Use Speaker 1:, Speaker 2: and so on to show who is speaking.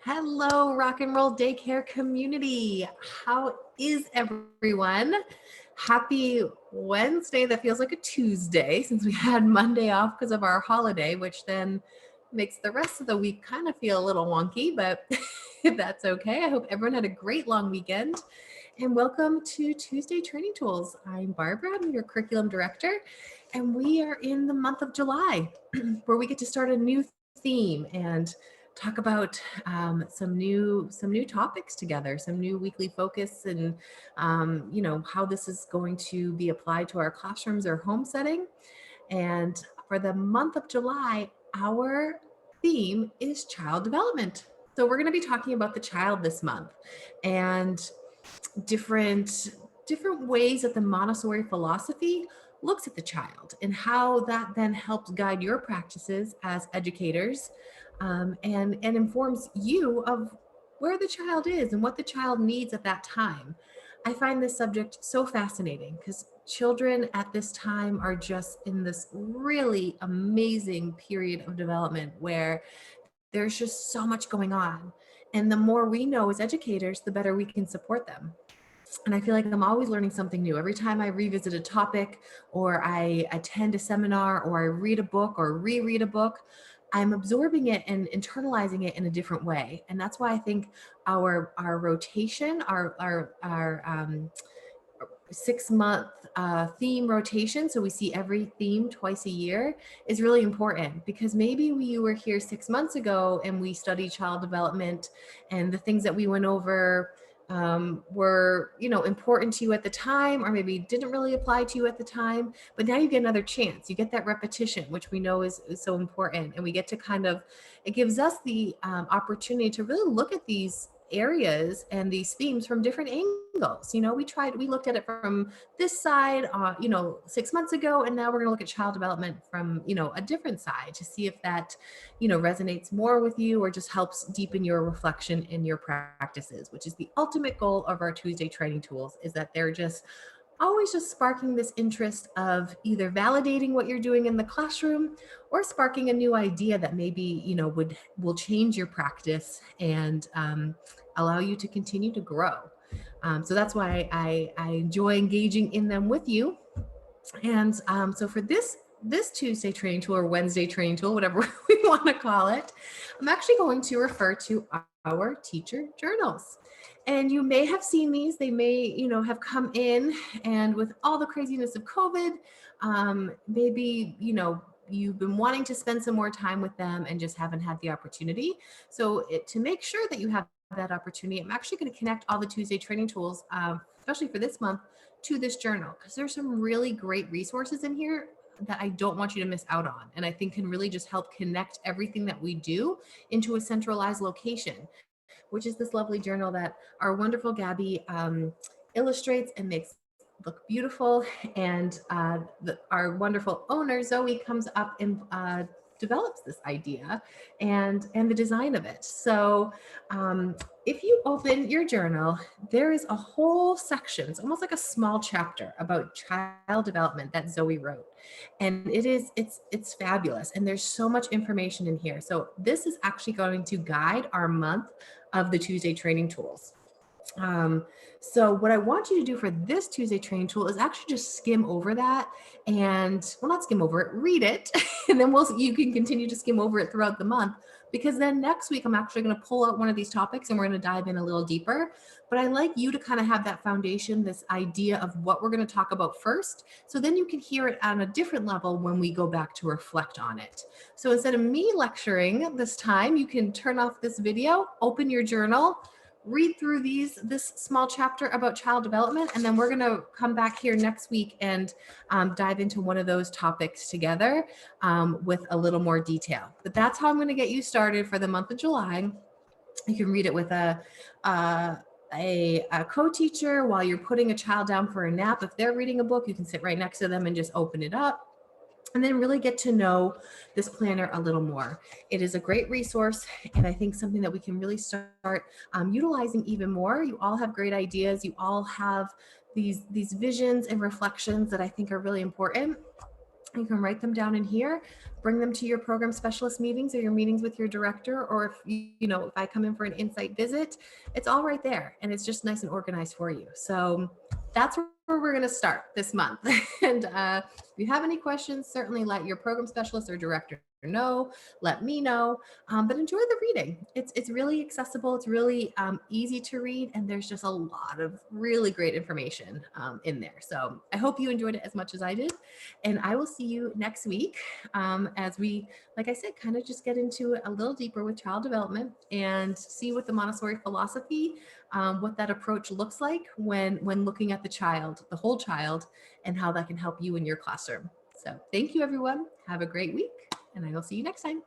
Speaker 1: Hello, rock and roll daycare community. How is everyone? Happy Wednesday. That feels like a Tuesday since we had Monday off because of our holiday, which then makes the rest of the week kind of feel a little wonky, but that's okay. I hope everyone had a great long weekend. And welcome to Tuesday Training Tools. I'm Barbara, I'm your curriculum director, and we are in the month of July where we get to start a new theme and talk about some new topics together, some new weekly focus, and how this is going to be applied to our classrooms or home setting. And for the month of July, our theme is child development. So we're going to be talking about the child this month and different ways that the Montessori philosophy looks at the child and how that then helps guide your practices as educators, and informs you of where the child is and what the child needs at that time. I find this subject so fascinating because children at this time are just in this really amazing period of development where there's just so much going on. And the more we know as educators, the better we can support them. And I feel like I'm always learning something new. Every time I revisit a topic or I attend a seminar or I read a book or reread a book, I'm absorbing it and internalizing it in a different way. And that's why I think our rotation, our 6-month theme rotation, so we see every theme twice a year, is really important, because maybe we were here 6 months ago and we studied child development and the things that we went over were important to you at the time, or maybe didn't really apply to you at the time, but now you get another chance. You get that repetition, which we know is so important, and we get to it gives us the opportunity to really look at these areas and these themes from different angles. We looked at it from this side 6 months ago, and now we're going to look at child development from a different side to see if that resonates more with you or just helps deepen your reflection in your practices, which is the ultimate goal of our Tuesday training tools, is that they're just always just sparking this interest of either validating what you're doing in the classroom or sparking a new idea that maybe will change your practice and allow you to continue to grow. So that's why I enjoy engaging in them with you. And so for this Tuesday training tool or Wednesday training tool, whatever we want to call it, I'm actually going to refer to our teacher journals. And you may have seen these. They may, have come in, and with all the craziness of COVID, maybe, you've been wanting to spend some more time with them and just haven't had the opportunity. So to make sure that you have that opportunity, I'm actually going to connect all the Tuesday training tools, especially for this month, to this journal, because there's some really great resources in here that I don't want you to miss out on, and I think can really just help connect everything that we do into a centralized location, which is this lovely journal that our wonderful Gabby illustrates and makes look beautiful. And our wonderful owner, Zoe, comes up and develops this idea and the design of it. So if you open your journal, there is a whole section, it's almost like a small chapter about child development that Zoe wrote. And it's fabulous. And there's so much information in here. So this is actually going to guide our month of the Tuesday training tools. So what I want you to do for this Tuesday training tool is actually just skim over that, and well, not skim over it, read it, and then you can continue to skim over it throughout the month, because then next week I'm actually going to pull out one of these topics and we're going to dive in a little deeper. But I like you to kind of have that foundation, this idea of what we're going to talk about first, so then you can hear it on a different level when we go back to reflect on it. So instead of me lecturing this time, you can turn off this video, open your journal, read through this small chapter about child development, and then we're going to come back here next week and dive into one of those topics together with a little more detail. But that's how I'm going to get you started for the month of July. You can read it with a co-teacher while you're putting a child down for a nap. If they're reading a book, you can sit right next to them and just open it up, and then really get to know this planner a little more. It is a great resource, and I think something that we can really start utilizing even more. You all have great ideas. You all have these visions and reflections that I think are really important. You can write them down in here, bring them to your program specialist meetings or your meetings with your director, or if if I come in for an insight visit, it's all right there and it's just nice and organized for you. So that's where we're going to start this month. And if you have any questions, certainly let your program specialist or director know, let me know, but enjoy the reading. It's really accessible, it's really easy to read, and there's just a lot of really great information in there. So I hope you enjoyed it as much as I did, and I will see you next week as we, like I said, kind of just get into it a little deeper with child development and see what the Montessori philosophy, what that approach looks like when looking at the child, the whole child, and how that can help you in your classroom. So thank you, everyone. Have a great week, and I will see you next time.